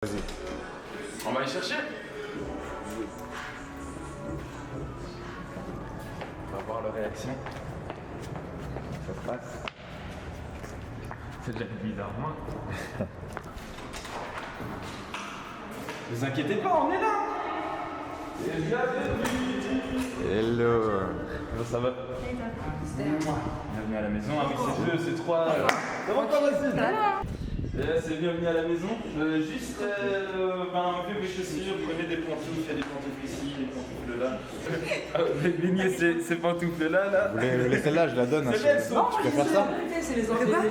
Vas-y. On va aller chercher. On va voir leur réaction. Ça se passe. C'est déjà bizarre, moi. Ne vous inquiétez pas, on est là. Hello. Comment ça va? Bienvenue à la maison. Ah oui, c'est 2, c'est 3. Comment ça va? C'est bienvenue à la maison. Juste, enlevez vos chaussures, prenez des pantoufles, il y a des pantoufles ici, des pantoufles là. Baignez ces pantoufles là. Vous voulez celle-là, je la donne. Hein, Celle-là, elles sont. tu préfères ça?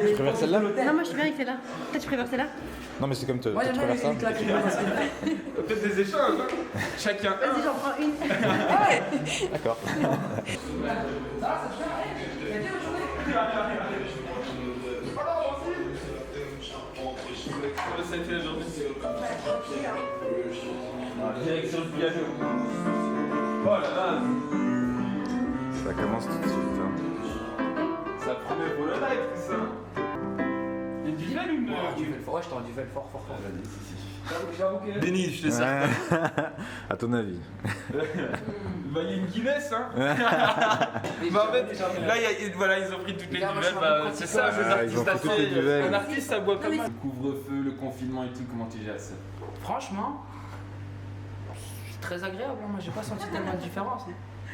Tu préfères celle-là? Non, moi je suis bien avec celle-là. Toi tu préfères celle-là? Non, mais c'est comme toi. Tu préfères ça? Peut-être des échanges, hein. Chacun. Vas-y, j'en prends une. D'accord. C'était la journée. Direction le piano. Oh là là. Ça commence tout de suite. Hein. Ça promet pour le live tout ça. Il y a du duvel ou une... Ouais, je t'en duvel fort. J'avoue que... Denis, je te sers. Ouais. À ton avis. Bah, il y a une Guinness, hein. Bah, en fait, là, voilà, ils ont pris toutes les duvelles. Bah, c'est ça, les ils ont artistes pris toutes les duvelles. Un artiste, ça boit pas mal. Le couvre-feu, le confinement et tout, comment tu gères ça? Franchement, c'est très agréable. Moi, j'ai pas senti tellement de différence.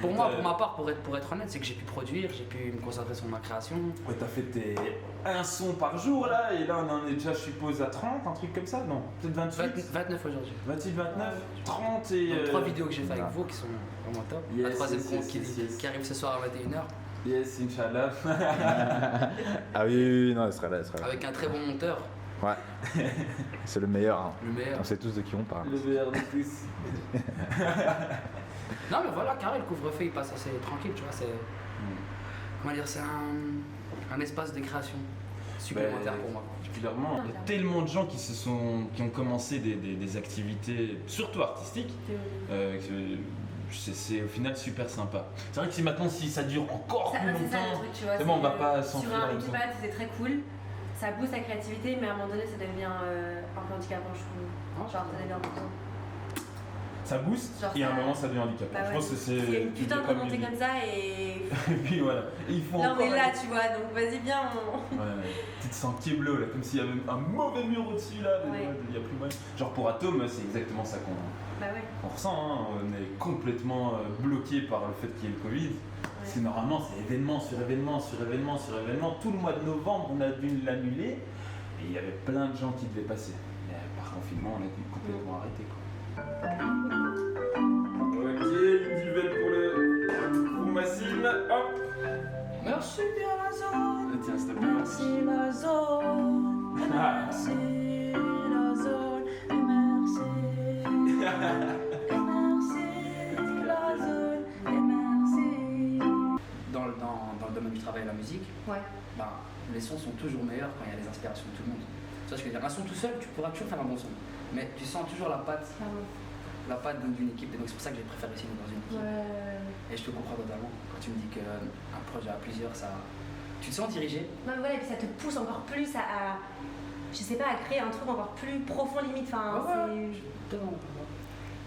Pour moi, pour ma part, pour être honnête, c'est que j'ai pu produire, j'ai pu me concentrer sur ma création. Ouais, t'as fait tes 1 son par jour là, et là on en est déjà, je suppose, à 30, un truc comme ça? Non, peut-être 28? 29 aujourd'hui. 28, 29, 30 et. Donc, 3 vidéos que j'ai fait avec vous qui sont vraiment top. Yes, La troisième yes. qui arrive ce soir à 21h. Yes, Inch'Allah. Ah oui, non, elle sera là. Avec un très bon monteur, Ouais. C'est le meilleur. Hein. le meilleur. On sait tous de qui on parle. Le meilleur de tous. Non, mais voilà, carré, le couvre-feu il passe assez tranquille, tu vois. C'est. Comment dire, c'est un espace de création supplémentaire pour moi. Particulièrement, il y a tellement de gens qui ont commencé des activités, surtout artistiques, que c'est au final super sympa. C'est vrai que si ça dure encore plus longtemps, C'est ça le truc, tu vois. c'est bon, on va pas Sur s'enfuir un avec petit ça. pad, c'est très cool. Ça booste la créativité, mais à un moment donné, ça devient un peu handicapant, je trouve. Genre, ça devient un peu trop. Ça booste Genre et à un ça- moment ça devient handicapant. Bah Je ouais. pense que c'est. Il y a une tu putain dois de pas remontée mieux comme ça et. Et puis voilà. Et ils font Là, on encore est là, tu vois, donc vas-y, bien. Ouais, tu te sens bleu là, comme s'il y avait un mauvais mur au-dessus là, Ouais. il n'y a plus moyen. Genre pour Atom, c'est exactement ça Bah ouais. qu'on ressent, hein. On est complètement bloqué par le fait qu'il y ait le Covid. Parce que normalement c'est événement sur événement sur événement sur événement. Tout le mois de novembre on a dû l'annuler et il y avait plein de gens qui devaient passer. Mais par confinement on a dû complètement arrêter quoi. Ok, une duvel pour Massine, hop. Merci bien la zone. Tiens, s'il te plaît. Merci la zone. Merci la zone. Merci. Merci la zone. Et merci. Dans le domaine du travail et la musique, Ouais. ben, les sons sont toujours meilleurs quand il y a les inspirations de tout le monde. Tu vois ce que je veux dire? Un son tout seul, tu pourras toujours faire un bon son. Mais tu sens toujours la patte d'une équipe. Et donc c'est pour ça que j'ai préféré signer dans une équipe. Ouais. Et je te comprends totalement. Quand tu me dis qu'un projet à plusieurs, ça. Tu te sens dirigé. Non, mais voilà, et puis ça te pousse encore plus je sais pas, à créer un truc encore plus profond limite. Enfin,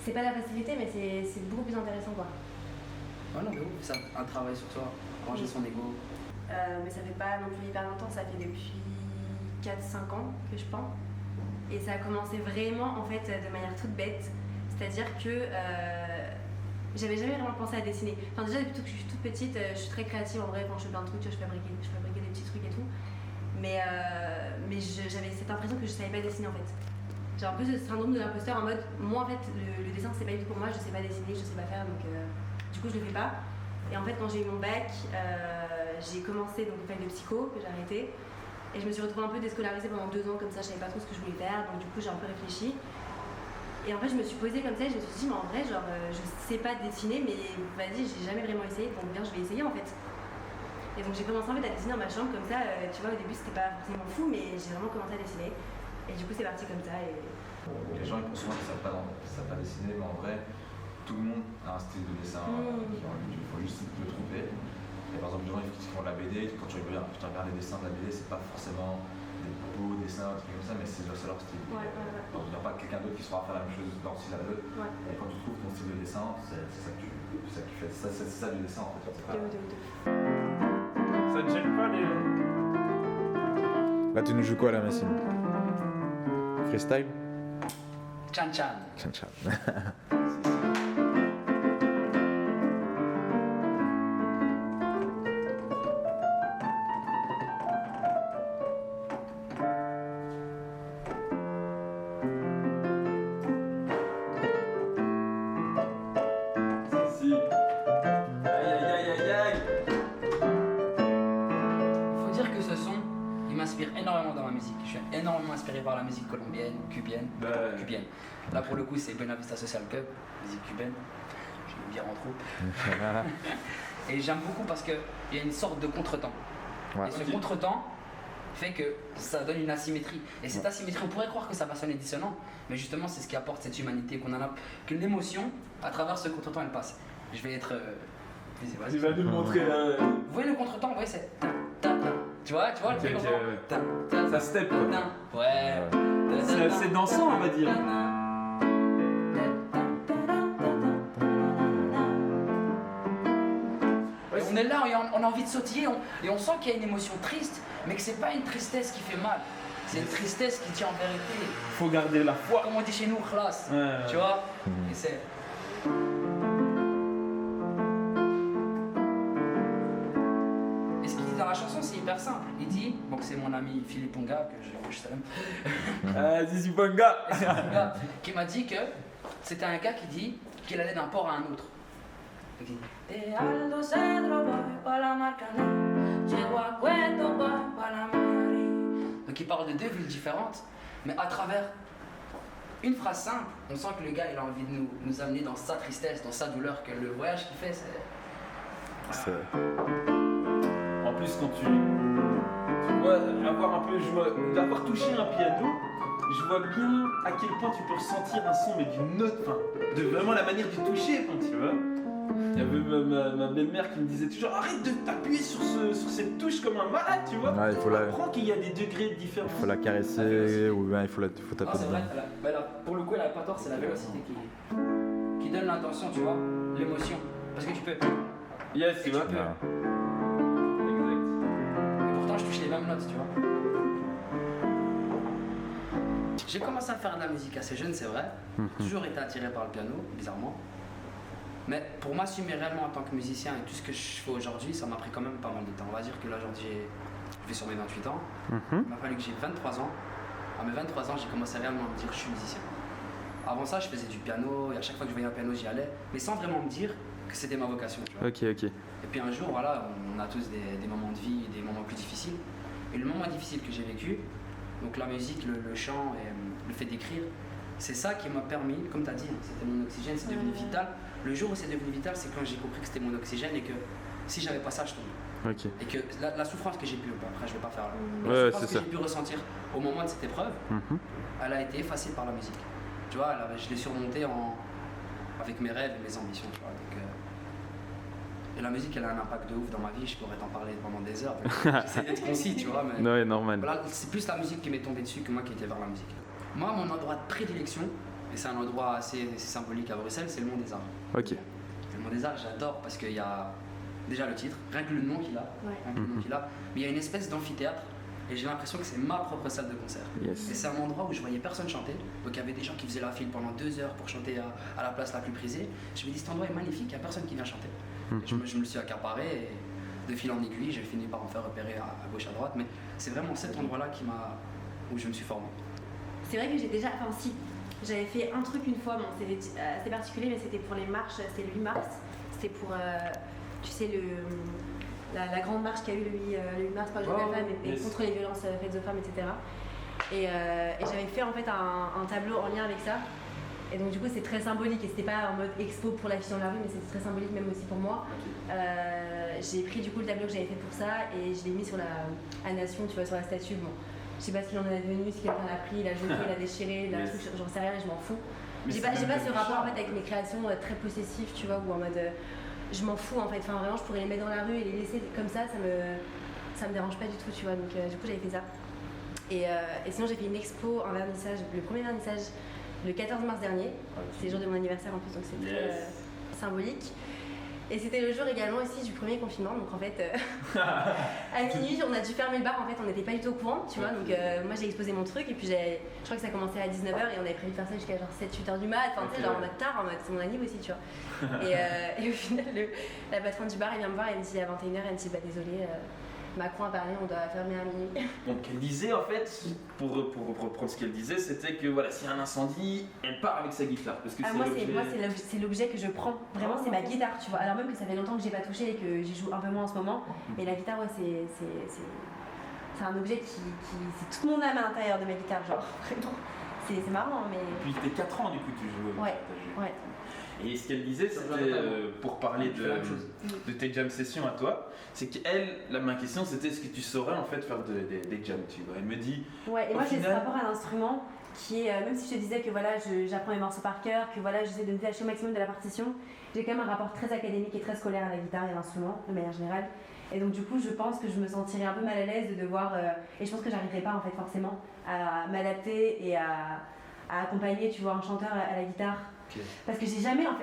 c'est pas la facilité, mais c'est beaucoup plus intéressant quoi. Ouais, non, mais oui, c'est un travail sur soi, ranger son ego. Mais ça fait pas non plus hyper longtemps, ça fait depuis 4-5 ans que je peins. Et ça a commencé vraiment en fait de manière toute bête. C'est-à-dire que j'avais jamais vraiment pensé à dessiner. Enfin déjà depuis que je suis toute petite, je suis très créative en vrai, quand je fais plein de trucs, je fabriquais des petits trucs et tout. Mais j'avais cette impression que je savais pas dessiner en fait. J'ai un peu ce syndrome de l'imposteur en mode, moi en fait le dessin c'est pas du tout pour moi, je sais pas dessiner, je sais pas faire donc du coup je le fais pas. Et en fait quand j'ai eu mon bac, j'ai commencé donc une fac de psycho que j'ai arrêté. Et je me suis retrouvée un peu déscolarisée pendant 2 ans comme ça, je savais pas trop ce que je voulais faire, donc du coup j'ai un peu réfléchi. Et en fait je me suis posée comme ça, je me suis dit mais en vrai genre je sais pas dessiner mais vas-y j'ai jamais vraiment essayé, donc bien je vais essayer en fait. Et donc j'ai commencé en fait à dessiner dans ma chambre comme ça, tu vois au début c'était pas forcément fou mais j'ai vraiment commencé à dessiner. Et du coup c'est parti comme ça et... Les gens ils pensent souvent qu'ils savent pas dessiner, mais en vrai, tout le monde a un style de dessin il faut juste le trouver. Et par exemple, les gens qui font de la BD, quand tu regardes les dessins de la BD, c'est pas forcément beaux dessins, des trucs comme ça, mais c'est leur style. Ouais. Donc, il n'y a pas quelqu'un d'autre qui saura faire la même chose dans le style à eux. Ouais. Et quand tu trouves ton style de dessin, c'est ça que tu fais. C'est ça du dessin en fait. De ouf. Ça te gêne pas les. Là, tu nous joues quoi là, Massime? Freestyle? Chan Chan. Chan chan. Si. Aïe. Il faut dire que ce son, il m'inspire énormément dans ma musique. Je suis énormément inspiré par la musique colombienne, cubaine. Cubaine. Là pour le coup c'est Buena Vista Social Club, musique cubaine. Je vais me dire en trop. Et j'aime beaucoup parce qu'il y a une sorte de contretemps. Ouais. Et ce contretemps fait que ça donne une asymétrie. Et cette asymétrie, on pourrait croire que ça va sonner dissonant, mais justement c'est ce qui apporte cette humanité qu'on en a, qu'une émotion, à travers ce contretemps elle passe. Je vais être... vas-y. Tu vas nous le montrer là. Vous voyez le contretemps, vous voyez c'est... ta, ta, ta. Tu vois le Ok, truc ok, comment ouais. Ta, ta, ta, Ça step, quoi. ta, ta. Ouais. C'est assez dansant, on va dire. Et on est là, et on a envie de sautiller, et on sent qu'il y a une émotion triste, mais que c'est pas une tristesse qui fait mal. C'est une tristesse qui tient en vérité. Faut garder la foi. Comme on dit chez nous, classe. Ouais. Tu vois. Et c'est... Et ce qu'il dit dans la chanson, c'est hyper simple. Il dit, donc c'est mon ami Philippe Ponga, que je salue, Zizi Bonga. Ponga, qui m'a dit que c'était un gars qui dit qu'il allait d'un port à un autre. Il dit, de Aldo Cedro voy pa la Marcané, llego a Cueto voy pa la Mayarí. Donc il parle de deux villes différentes, mais à travers une phrase simple, on sent que le gars il a envie de nous amener dans sa tristesse, dans sa douleur, que le voyage qu'il fait, c'est... En plus, quand tu vois avoir un peu, d'avoir touché un piano, je vois bien à quel point tu peux ressentir un son, mais d'une note, enfin, de vraiment la manière du toucher, enfin, tu vois. Il y avait ma belle-mère qui me disait toujours arrête de t'appuyer sur cette touche comme un malade, tu vois. Ouais, il faut la- Apprends qu'il y a des degrés de différence. Il faut la caresser ou bien il faut Non, taper c'est dedans. vrai, pour le coup elle a pas tort, c'est la vélocité qui donne l'intention, tu vois, l'émotion. Parce que tu peux... Et Yes, tu vois. tu peux. Voilà. Et pourtant je touche les mêmes notes, tu vois. J'ai commencé à faire de la musique assez jeune, c'est vrai. J'ai toujours été attiré par le piano, bizarrement. Mais pour m'assumer réellement en tant que musicien et tout ce que je fais aujourd'hui, ça m'a pris quand même pas mal de temps. On va dire que là aujourd'hui je vais sur mes 28 ans. Il m'a fallu que j'ai 23 ans. À mes 23 ans, j'ai commencé réellement à me dire je suis musicien. Avant ça, je faisais du piano et à chaque fois que je voyais un piano, j'y allais, mais sans vraiment me dire que c'était ma vocation. Tu vois. Ok. Et puis un jour, voilà, on a tous des moments de vie, des moments plus difficiles. Et le moment difficile que j'ai vécu, donc la musique, le chant et le fait d'écrire, c'est ça qui m'a permis, comme tu as dit, c'était mon oxygène, c'est devenu vital. Le jour où c'est devenu vital, c'est quand j'ai compris que c'était mon oxygène et que si j'avais pas ça, je tombe. Ok. Et que la souffrance que j'ai pu, après je vais pas faire là, Ouais, la souffrance c'est que ça. j'ai pu ressentir au moment de cette épreuve, elle a été effacée par la musique. Tu vois, je l'ai surmontée avec mes rêves et mes ambitions. Tu vois, donc, et la musique, elle a un impact de ouf dans ma vie, je pourrais t'en parler pendant des heures. J'essaie d'être concis, tu vois, mais Ouais, normal. voilà, c'est plus la musique qui m'est tombée dessus que moi qui étais vers la musique. Moi, mon endroit de prédilection, et c'est un endroit assez symbolique à Bruxelles, c'est le Mont des Arts. Ok. Le Mont des Arts, j'adore parce qu'il y a déjà le titre, rien que le nom qu'il a, rien que le nom qu'il a, mais il y a une espèce d'amphithéâtre et j'ai l'impression que c'est ma propre salle de concert. Yes. Et c'est un endroit où je voyais personne chanter, donc il y avait des gens qui faisaient la file pendant 2 heures pour chanter à la place la plus prisée. Je me dis cet endroit est magnifique, il n'y a personne qui vient chanter. Et je me le suis accaparé et de fil en aiguille, j'ai fini par en faire repérer à gauche à droite, mais c'est vraiment cet endroit-là où je me suis formé. C'est vrai que j'ai déjà. Enfin, si. J'avais fait un truc une fois, bon, c'était assez particulier, mais c'était pour les marches, c'était le 8 mars. C'était pour, tu sais, la grande marche qu'il y a eu le 8 mars par les femmes et contre les violences faites aux femmes, etc. Et j'avais fait en fait un tableau en lien avec ça. Et donc du coup c'est très symbolique et c'était pas en mode expo pour la fille dans la rue, mais c'était très symbolique même aussi pour moi. J'ai pris du coup le tableau que j'avais fait pour ça et je l'ai mis sur la nation, tu vois, sur la statue. Bon, je sais pas ce qu'il en est devenu, si quelqu'un l'a pris, l'a jeté, l'a déchiré, l'a truc, j'en sais rien et je m'en fous. J'ai pas ce rapport en fait avec mes créations très possessif, tu vois, où en mode je m'en fous en fait. Enfin vraiment je pourrais les mettre dans la rue et les laisser comme ça me dérange pas du tout, tu vois. Donc du coup j'avais fait ça. Et sinon, j'ai fait une expo, un vernissage, le premier vernissage, le 14 mars dernier. C'est le jour de mon anniversaire en plus, donc c'est très symbolique. Et c'était le jour également aussi du premier confinement, donc en fait, à minuit, on a dû fermer le bar, en fait, on n'était pas du tout au courant, tu vois, donc moi j'ai exposé mon truc, et puis je crois que ça commençait à 19h, et on avait prévu de faire ça jusqu'à genre 7-8h du mat, enfin tu sais, genre en mode tard, en mode c'est mon anniv aussi, tu vois. Et au final, la patronne du bar, elle vient me voir, elle me dit à 21h, elle me dit bah désolé, Macron a parlé, on doit fermer à minuit. Donc elle disait en fait, pour reprendre ce qu'elle disait, c'était que voilà, s'il y a un incendie, elle part avec sa guitare. Parce que Moi c'est l'objet que je prends, vraiment c'est ma guitare, tu vois. Alors même que ça fait longtemps que j'ai pas touché et que j'y joue un peu moins en ce moment, mais la guitare ouais c'est un objet qui c'est toute mon âme à l'intérieur de ma guitare, genre vraiment. C'est marrant mais... Depuis tes 4 ans du coup tu joues. Ouais. Et ce qu'elle disait, c'était pour parler de tes jam sessions à toi, c'est qu'elle, ma question c'était est-ce que tu saurais en fait faire des jams, tu vois. Elle me dit. Ouais, et moi j'ai ce rapport à l'instrument qui est, même si je te disais que voilà, j'apprends mes morceaux par cœur, que voilà, j'essaie de me détacher au maximum de la partition, j'ai quand même un rapport très académique et très scolaire à la guitare et à l'instrument de manière générale. Et donc du coup, je pense que je me sentirais un peu mal à l'aise de devoir, et je pense que j'arriverais pas en fait forcément à m'adapter et à accompagner, tu vois, un chanteur à la guitare. Okay. Parce que j'ai jamais fait en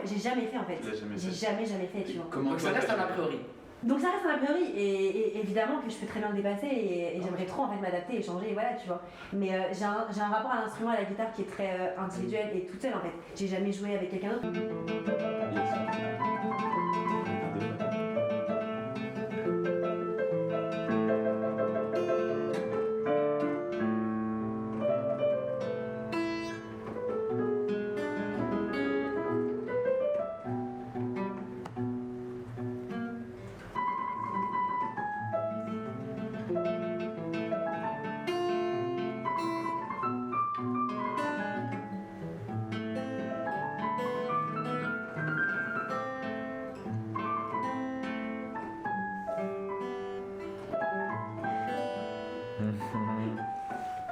fait. J'ai jamais fait, tu vois. Donc ça reste un a priori. Donc ça reste un a priori et évidemment que je peux très bien le dépasser et j'aimerais trop en fait m'adapter et changer et voilà, tu vois. Mais j'ai un rapport à l'instrument, à la guitare qui est très individuel et toute seule en fait. J'ai jamais joué avec quelqu'un d'autre.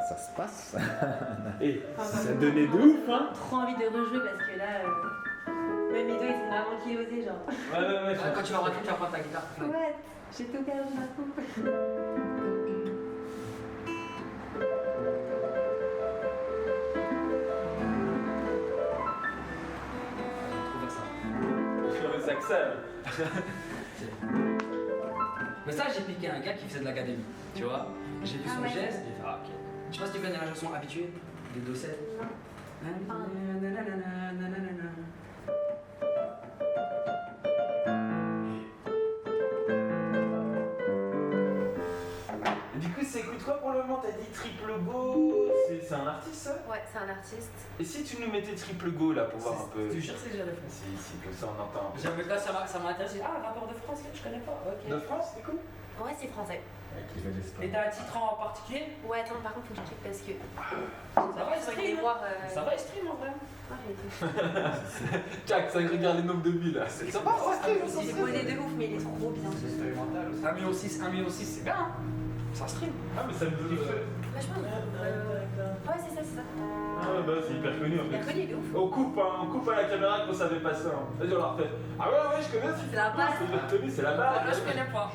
Ça se passe. Et ça donnait de ouf, hein. Trop envie de rejouer parce que là, même mes doigts ils sont vraiment kilosés genre. Ouais. Quand tu vas rentrer, tu vas prendre ta guitare. Ouais, j'ai tout perdu ma coupe. Je ça que ça. Mais ça, j'ai piqué un gars qui faisait de l'académie, tu vois. J'ai vu son geste, j'ai fait ah ok. Je sais pas si tu connais la chanson Habitué de Docet. Du coup, c'est écoute quoi pour le moment? T'as dit Triple Go, c'est un artiste ça? Ouais, c'est un artiste. Et si tu nous mettais Triple Go là pour voir un peu? Tu jures que c'est jamais fait. Si, comme ça on entend. J'avais là, ça m'a intéressé. Ah, rapport de France, je connais pas. Ok. De France, c'est cool? Ouais, c'est français. Et t'as un titre en particulier? Ouais, attends, par contre, faut que je check parce que. Ça va, il stream. Ça va, il stream en vrai. Jack, ça regarde les nombres de vues là. C'est sympa, Il est posé de ouf, mais il est trop bien. 1,6 million, c'est bien. Hein. Ça stream. Ah, mais ça me dit quelque chose. Vachement. Ouais, c'est ça. Ah, bah c'est hyper connu en Il est fait. connu de ouf. On coupe à la caméra qu'on savait pas ça. Hein. Vas-y, on la refait. Ah ouais, je connais. C'est la base. C'est hyper connu, c'est la base. Là, je connais pas.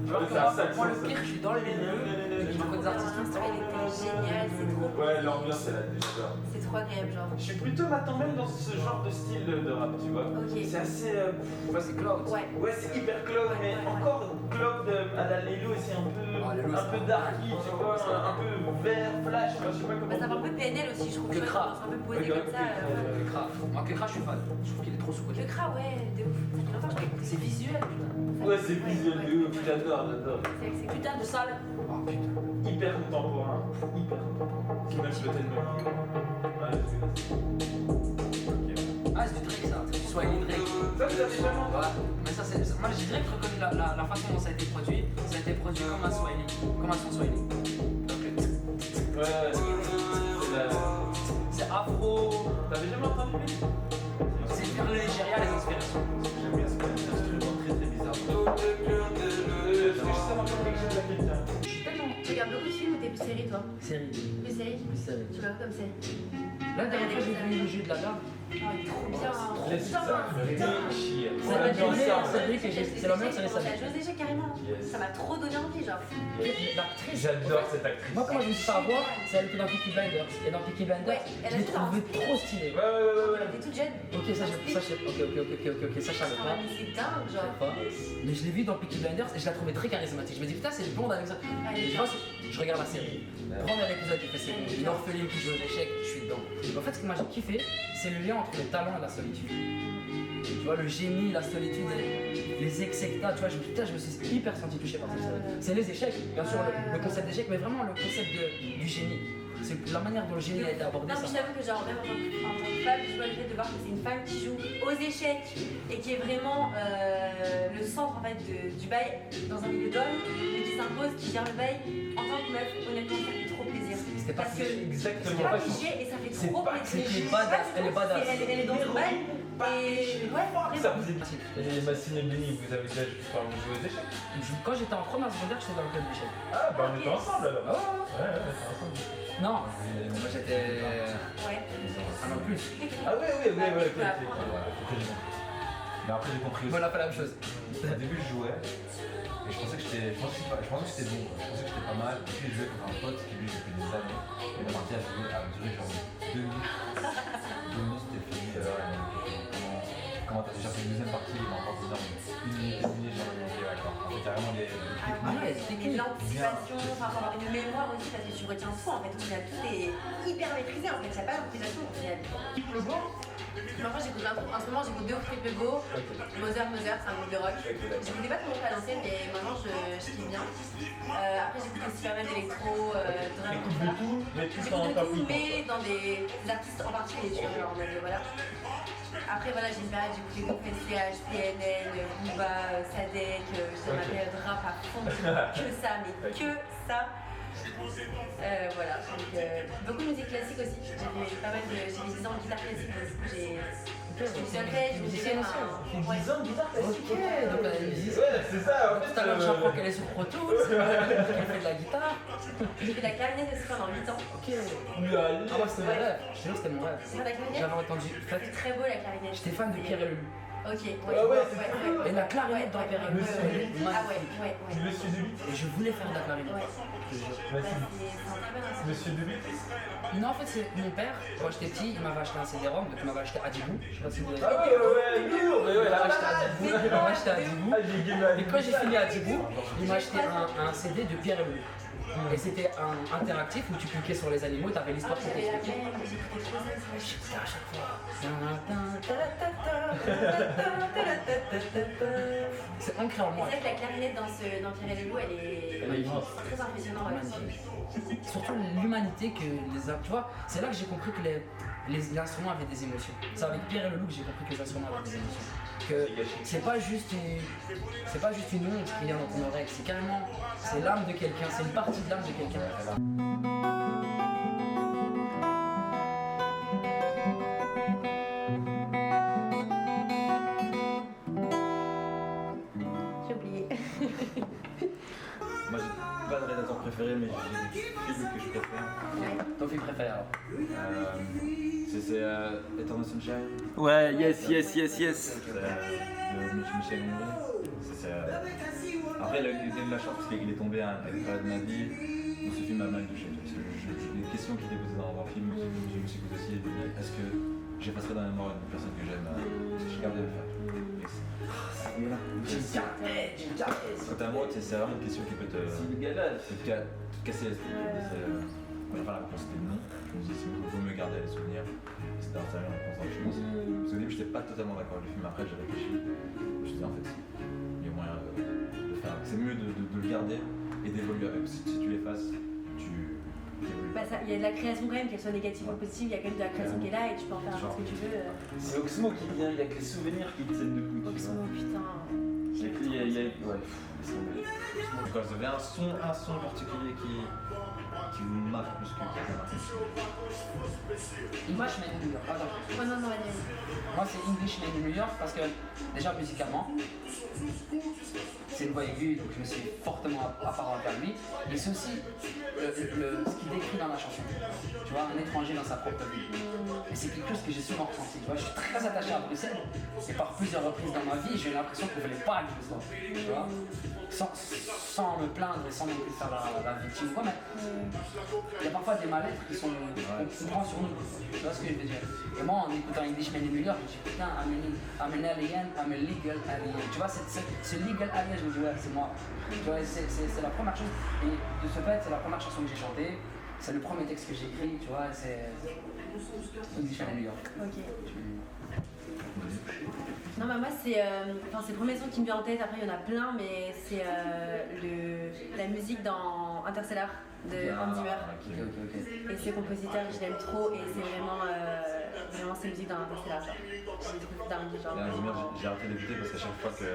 Tu vois, c'est un sac. Moi, le pire, je suis dans les milieux. J'ai beaucoup d'artistes. Il était génial, c'est trop cool. Ouais, l'ambiance elle a déjà. C'est trop agréable, genre. Je suis plutôt maintenant même dans ce genre de style de rap, tu vois. Ok. C'est assez. Ouais, c'est cloud. Ouais. C'est hyper cloud, mais encore cloud à la Lelo, c'est un peu darky, tu vois, un peu vert, flash, je sais pas comment. Bah, ça fait un peu PNL aussi, je trouve. Que Tu vois, Kra. c'est un peu posé comme ça. Moi, Kekra, je suis fan. Je trouve qu'il est trop sous-côté. Le Kra, ouais, de ouf. Ça fait longtemps que je l'écoute. C'est visuel, putain. Ouais, c'est visuel de ouf, j'adore. C'est Putain de salle. Oh putain. Hyper contemporain, qui même peut-être même. Ouais, Ah, c'est du Drake ça. C'est du Swahili Drake. ça, vous avez jamais entendu? Ouais. Mais ça, c'est. Moi, j'ai direct reconnu la façon dont ça a été produit. Ça a été produit comme un Swahili. Comme un son Swahili. Ouais, C'est afro. t'avais jamais entendu? C'est vers le Nigeria, les inspirations. J'aime bien ce instrument très bizarre. Est-ce que je sais encore quelque chose à quelqu'un? Tu regardes beaucoup de films ou t'es plus série, toi? Série. Plus série? Série. Tu regardes comme série? Là, dernière fois, j'ai vu le jeu de la dame. il est trop bien. C'est ça, déchire. C'est la meilleure série que j'ai. C'est la meilleure série Ça ça. a joué d'échecs carrément. Yes. Ça m'a trop donné envie, genre. L'actrice. J'adore cette actrice. Moi, comment je me suis fait avoir, c'est elle qui est dans Peaky Blinders. Et dans Peaky Blinders, Ouais, elle je a l'ai fait un trouvée split. trop stylée. Ouais, ouais, ouais, ouais. Elle était toute jeune. Ok, ça, je savais Ah, pas. mais c'est dingue, Je genre. savais pas. Mais je l'ai vue dans Peaky Blinders et je la trouvais très charismatique. Je me dis, putain, c'est le blonde avec ça. Et je pense, je regarde la série. Premier épisode, il fait c'est bon. Une orpheline qui joue aux échecs, je suis dedans. En fait, ce que moi j'ai kiffé, c'est le lien entre le talent et la solitude. Tu vois, le génie, la solitude, les exectas, tu vois, je me suis hyper senti touché par cette série. C'est les échecs, bien sûr, le concept d'échec, mais vraiment le concept du génie. C'est la manière dont le génie a été abordé. Non, mais je Ça. t'avoue que genre même en tant que femme, je vois le fait de voir que c'est une femme qui joue aux échecs et qui est vraiment le centre en fait du bail dans un milieu d'hommes, mais qui s'impose, qui gère le bail en tant que meuf, honnêtement ça fait trop plaisir. C'était pas Parce que Exactement. c'est pas cliché et ça fait C'est trop pas- plaisir. c'est badass, elle est badass. Elle est dans le bail et ouais, Ça vraiment. vous est... Et Massine et Benny, vous avez déjà joué aux échecs? Quand j'étais en première secondaire, j'étais dans le club d'échecs. Ah, bah on était ensemble alors. Ah Ouais, on était ensemble. non, moi j'étais. Ouais. Ah non, plus. Ah ouais, ouais, ouais, ouais, ok, Ouais. ok. Après, j'ai compris. Mais après, j'ai compris aussi. Voilà, pas la même chose. Au début, je jouais. Et je pensais que j'étais bon. Quoi. Je pensais que j'étais pas mal. Et puis, je jouais contre un pote qui lui depuis des années. Et la partie a duré genre 2 minutes. 2 minutes, c'était fini. Alors, il m'a dit comment t'as déjà fait une deuxième partie? Il m'a encore dit genre 1 minute et demie. Genre, il m'a dit ouais, d'accord. En fait, il y a vraiment des Ah ouais, c'est Et l'anticipation, enfin faut avoir une mémoire aussi parce que tu retiens tout en fait, au final tout est hyper maîtrisé en fait, il n'y a pas d'improvisation au final. Le go, moi j'écoute un truc, en ce moment j'écoute deux Triple Go, Mother, c'est un groupe de rock. J'écoutais pas trop à l'ancienne mais maintenant je kiffe bien. Après j'écoute aussi pas mal d'électro, drum, Écoute tout de ça. tout, mais tout J'écoute en de pas tout plus. mais dans des artistes en particulier, tu vois, genre en mode voilà. Après voilà, j'ai une période, j'écoutais beaucoup SCH, PNL, Booba, Sadek, j'ai ma période rap à fond, que ça, mais que ça. Voilà, donc beaucoup de musique classique aussi. J'ai fait pas mal de. J'ai fait 10 ans de guitare classique aussi. J'ai fait solfège, j'ai fait Musicienne 10 ans de guitare classique. Ok, donc elle est musicienne. Ouais, c'est ça, en fait. Tout à l'heure, j'apprends qu'elle est sur Pro Tools, qu'elle fait de la guitare. J'ai fait de la clarinette aussi pendant 8 ans. Ok. Ah, moi, c'était mon rêve. Je te jure, c'était mon rêve. C'est pas de la clarinette? J'avais entendu. En fait, C'est très beau la clarinette. j'étais fan de Pierre et Lulu. Ok, Ah ouais, c'est ouais. Et la clarinette dans Pierre et Lulu, Monsieur. elle est Ah ouais, magnifique. ouais, Tu ouais. le suis de 8? Et je voulais faire de la clarinette. Ouais. Je te jure. Bah, Massine. c'est un très bon instrument. Monsieur de 8? Non, en fait, c'est mon père, quand j'étais petit, il m'avait acheté un CD-ROM, donc il m'avait acheté Adibou. Je sais pas si vous avez. Ah ouais, ouais, lourd, mais ouais, Il la m'a acheté malade. Adibou. Il m'a acheté Adibou. Ah, j'ai gagné la Et quand j'ai fini Adibou, il m'a acheté un CD de Pierre et Lulu. Et c'était un interactif où tu cliquais sur les animaux, t'avais l'histoire qui J'avais la t'expliquait. même, j'écoutais trop ça, c'est J'écoutais à chaque fois. C'est ancré en moi. vrai que la clarinette dans Pierre et Lulu, elle est Magnifique. très impressionnante. Ouais. Surtout l'humanité que tu vois, c'est là que j'ai compris que les instruments avaient des émotions. C'est avec Pierre et Lulu que j'ai compris que les instruments avaient des émotions. Que c'est pas juste une onde qui vient dans ton oreille, c'est carrément, c'est l'âme de quelqu'un, c'est une partie de l'âme de quelqu'un. J'ai oublié. Moi, j'ai pas de réalisateur préféré, mais j'ai des films que je préfère. Ton film préféré alors? C'est Eternal Sunshine. Ouais, yes. De Michel Gondry. Après, il a eu de la chance parce qu'il est tombé à une période de ma vie où ce film m'a mal touché. Parce que les questions qu'il est posées dans le film, je me suis posé aussi. Est-ce que j'effacerai dans la mémoire une personne que j'aime? Je garde de le faire. Quant à moi, c'est vraiment une question qui peut te casser l'esprit. Enfin, la réponse était non. Je me disais, il vaut mieux garder les souvenirs. C'était un sérieux réponse dans le film. Parce qu'au début, j'étais pas totalement d'accord avec le film. Après, j'ai réfléchi. Je me suis dit, en fait, il y a moyen de faire. C'est mieux de le garder et d'évoluer avec. Si tu l'effaces, tu évolues. Bah, il y a de la création quand même, qu'elle soit négative ou positive, il y a quand même de la création qui est là et tu peux en faire un peu ce que tu veux. C'est Oxmo qui vient, il y a que les souvenirs qui tiennent debout. Tu vois. Oxmo, putain. Il y a. Ouais. Quand j'avais un son particulier qui vous marque plus que qui vous marque? Moi, je mets New York. Attends. Oh non, non, allez. Moi, c'est English made in New York parce que, déjà, musicalement, c'est une voix aiguë, donc je me suis fortement apparent vers lui. Et c'est aussi ce qu'il décrit dans la chanson. Tu vois, un étranger dans sa propre vie. Et c'est quelque chose que j'ai souvent ressenti. Tu vois, je suis très attaché à Bruxelles. Et par plusieurs reprises dans ma vie, j'ai eu l'impression qu'on ne voulait pas que je sois. Tu vois, sans me plaindre et sans non plus faire la victime. Quoi, mais il y a parfois des mal-être qui sont qu'on prend sur nous. Tu vois ce que je veux dire? Et moi, en écoutant English Made in New York, je me dis putain, I'm an alien, I'm a legal alien. Tu vois, ce legal alien, je me dis ouais, c'est moi. Tu vois, c'est la première chose. Et de ce fait, c'est la première chanson que j'ai chantée. C'est le premier texte que j'ai écrit, tu vois, c'est English Made in New York. Ok. Non, bah moi, c'est le premier son qui me vient en tête. Après, il y en a plein, mais c'est la musique dans Interstellar de Hans Zimmer. Et ce compositeur, je l'aime trop, et c'est vraiment ses musiques dans Interstellar. J'ai des trucs dingues, genre. Hans Zimmer, j'ai arrêté d'écouter parce qu'à chaque fois que.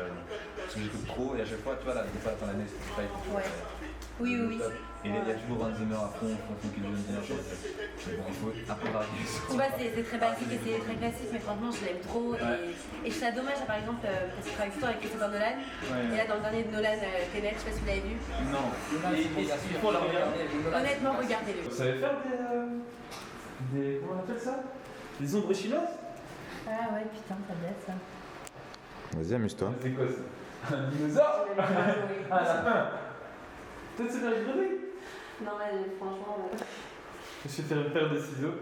Parce que j'écoute trop, et à chaque fois, tu vois, là, des fois, à la fin de l'année, Spotify. Ouais. Oui, oui, oui. Et il y a toujours Hans Zimmer à fond qui nous donne bien. Mais bon, il faut apprendre à vivre. Tu vois, c'est très basique et c'est très classique, mais franchement, je l'aime trop. Et je trouve ça dommage, par exemple, parce que je travaille tout le temps avec Christopher Nolan. Et là, dans le dernier de Nolan, Tenet, je sais pas si vous l'avez vu. Non. Il faut la regarder. Honnêtement, regardez-le. Vous savez faire des. Comment on appelle ça? Des ombres chinoises? Ah ouais, putain, ça date ça. Vas-y, amuse-toi. C'est quoi ça? Un dinosaure? Ah, un lapin? Peut-être c'est faire rigoler? Non, franchement, Je vais faire une paire de ciseaux.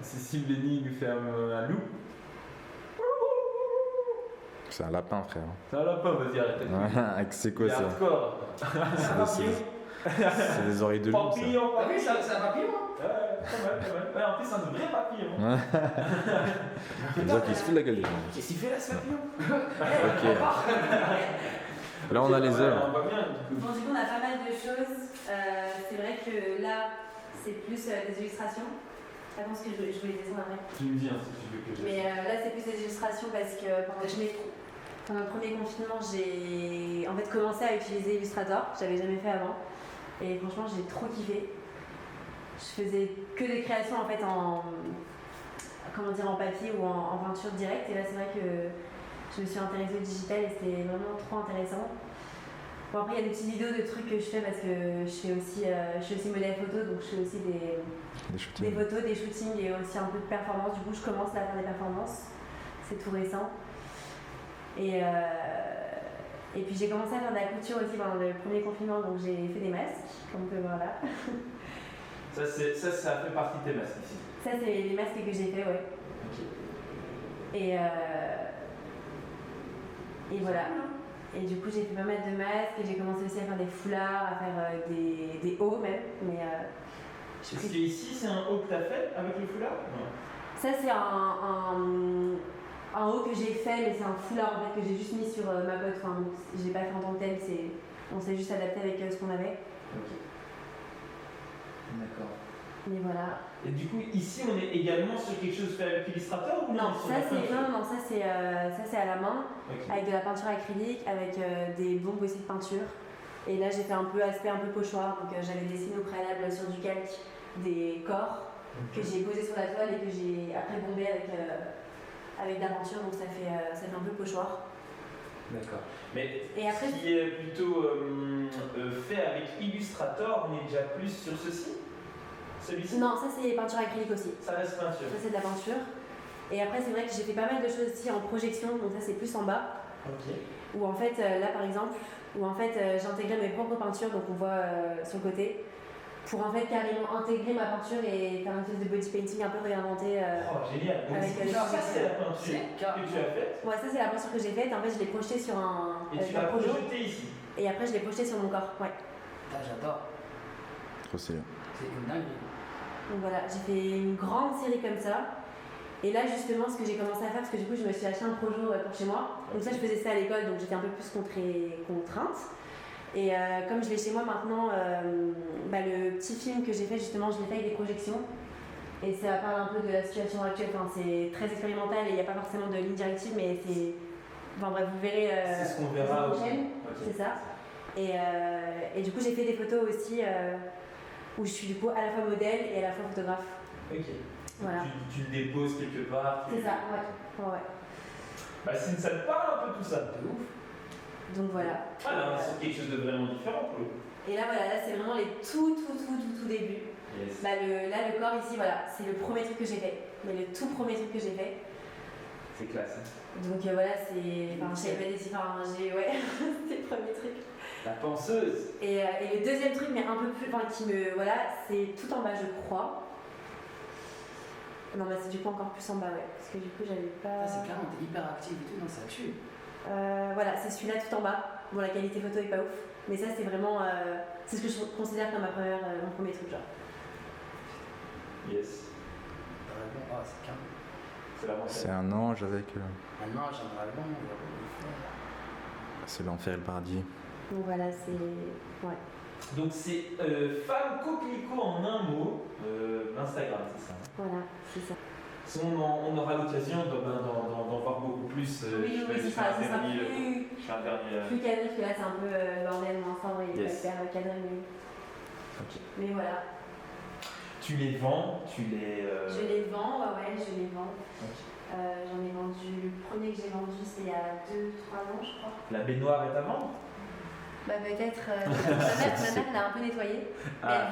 Cécile Béni nous fait un loup. C'est un lapin, frère. C'est un lapin, vas-y, arrête. C'est quoi C'est ça? hardcore. C'est des oreilles de loup, ça. Papillon, Ah oui, c'est un papillon, hein? Ouais, pas mal, pas mal. Ouais, en plus, c'est un vrai papillon. C'est dire qu'il se fout de la gueule des gens. Qu'est-ce qu'il fait là, ce papillon? Ok. Là, on a les œuvres. On voit bien. Bon, du coup, on a pas mal de choses. C'est vrai que là, c'est plus des illustrations. Attends, parce que je voulais descendre après. Tu me dis hein, si tu veux que je. Mais là, c'est plus des illustrations parce que pendant le premier confinement, j'ai en fait commencé à utiliser Illustrator. J'avais jamais fait avant. Et franchement, j'ai trop kiffé. Je faisais que des créations en fait en papier ou en peinture directe. Et là, c'est vrai que je me suis intéressée au digital et c'était vraiment trop intéressant. Bon, après, il y a des petites vidéos de trucs que je fais parce que je suis aussi modèle photo, donc je fais aussi des photos, des shootings et aussi un peu de performance. Du coup, je commence à faire des performances. C'est tout récent. Et puis j'ai commencé à faire de la couture aussi pendant le premier confinement, donc j'ai fait des masques, comme on peut voir là. Ça fait partie de tes masques ici. Ça, c'est les masques que j'ai fait, ouais. Ok. Et voilà. Et du coup, j'ai fait pas mal de masques et j'ai commencé aussi à faire des foulards, à faire des hauts même. Mais Est-ce qu'ici, c'est un haut que tu as fait avec le foulard? Non. ça, c'est un haut que j'ai fait, mais c'est un foulard en fait, que j'ai juste mis sur ma botte. Enfin, je l'ai pas fait en tant que tel, on s'est juste adapté avec ce qu'on avait. Ok. D'accord. Mais voilà. Et du coup, ici, on est également sur quelque chose fait avec Illustrator ou Non, sur ça la c'est peinture? ça c'est à la main, Ok. avec de la peinture acrylique, avec des bombes aussi de peinture. Et là j'ai fait un peu aspect un peu pochoir, donc j'avais dessiné au préalable sur du calque des corps que j'ai posé sur la toile et que j'ai après bombé avec de la peinture, donc ça fait un peu pochoir. D'accord. Mais Et après, ce qui est plutôt fait avec Illustrator, on est déjà plus sur ceci? Celui-ci? Non, ça c'est peinture acrylique aussi. Ça reste peinture. Ça c'est de la peinture. Et après c'est vrai que j'ai fait pas mal de choses aussi en projection, donc ça c'est plus en bas. Ok. Où en fait, là par exemple, j'intégrais mes propres peintures, donc on voit sur le côté, pour en fait carrément intégrer ma peinture et faire une espèce de body painting un peu réinventé. Oh, génial. Donc, Avec ça, c'est la peinture C'est que tu as faite. Ouais, ça c'est la peinture que j'ai faite, en fait je l'ai projetée sur Et tu l'as projo, projeté ici. et après je l'ai projetée sur mon corps. Ouais. Ah, j'adore. Trop stylé. C'est une dinguerie. Donc voilà, j'ai fait une grande série comme ça. Et là justement ce que j'ai commencé à faire, parce que du coup je me suis acheté un projo pour chez moi. Donc ça je faisais ça à l'école, donc j'étais un peu plus contrainte. Et comme je l'ai chez moi maintenant, le petit film que j'ai fait justement, je l'ai fait avec des projections. Et ça parle un peu de la situation actuelle, enfin, c'est très expérimental et il n'y a pas forcément de ligne directive, mais c'est... Enfin bref, vous verrez C'est ce qu'on verra la aussi. prochaine, Ok. c'est ça. Et du coup j'ai fait des photos aussi où je suis du coup à la fois modèle et à la fois photographe. Ok. Voilà. Tu le déposes quelque part. C'est ça, ouais. Bah, ça te parle un peu tout ça. De ouf. Donc voilà. Ah là, c'est quelque chose de vraiment différent pour le coup. Et là voilà, là c'est vraiment les tout débuts. Yes. Là le corps ici, voilà, c'est le premier truc que j'ai fait. Mais le tout premier truc que j'ai fait. C'est classe. Hein. Donc voilà, c'est. Enfin, j'avais pas des. Enfin, j'ai. Ouais, c'était le premier truc. La penseuse. Et le deuxième truc, mais un peu plus. Enfin, qui me. Voilà, c'est tout en bas, je crois. Non, mais c'est du coup encore plus en bas, ouais. Parce que du coup, j'avais pas. Ah, c'est clairement, t'es hyper active et tout, non, ça tue. Voilà, c'est celui-là tout en bas. Bon, la qualité photo est pas ouf. Mais ça, c'est vraiment. C'est ce que je considère comme mon premier truc, genre. Yes. Dragon, ah, c'est calme. C'est la C'est un ange avec. Maintenant, j'ai un dragon, C'est l'enfer et le paradis. Donc voilà, c'est. Ouais. Donc c'est Femme Coquelicot en un mot, Instagram, c'est ça. Voilà, c'est ça. Si on aura l'occasion d'en voir beaucoup plus. Oui, je ce fais sera un dernier. plus. Je fais un dernier. Plus cadré, parce que là, c'est un peu bordel, mais ensemble, il Yes. va faire cadré, mais. Ok. Mais voilà. Tu les vends, tu les. Je les vends, ouais, je les vends. Ok. J'en ai vendu. Le premier que j'ai vendu, c'était il y a 2-3 ans, je crois. La baignoire est à vendre. Bah peut-être. Ma mère l'a un peu nettoyée. Mais Ah.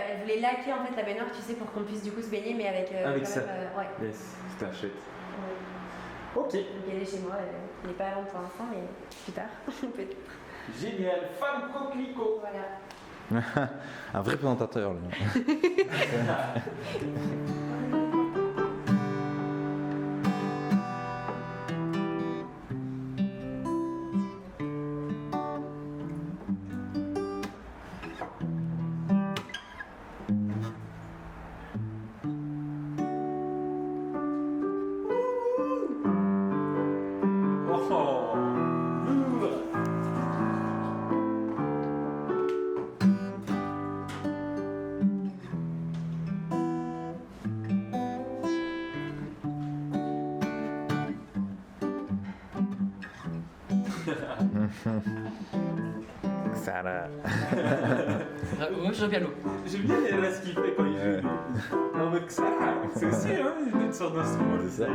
elle voulait laquer en fait la baignoire, tu sais, pour qu'on puisse du coup se baigner, mais avec. Avec quand ça. même, ouais. Yes, c'est un chèque. Ouais. Ok. Donc elle est chez moi, elle n'est pas à vendre pour l'instant, mais plus tard, peut-être. Génial. Femme Coquelicot. Voilà. Un vrai présentateur, là. Oh. Lourd. Ça là. Moi, je joue au piano. J'aime bien ce qu'il fait quand il joue. En mode que ça. C'est aussi une sorte d'instrument. C'est ça.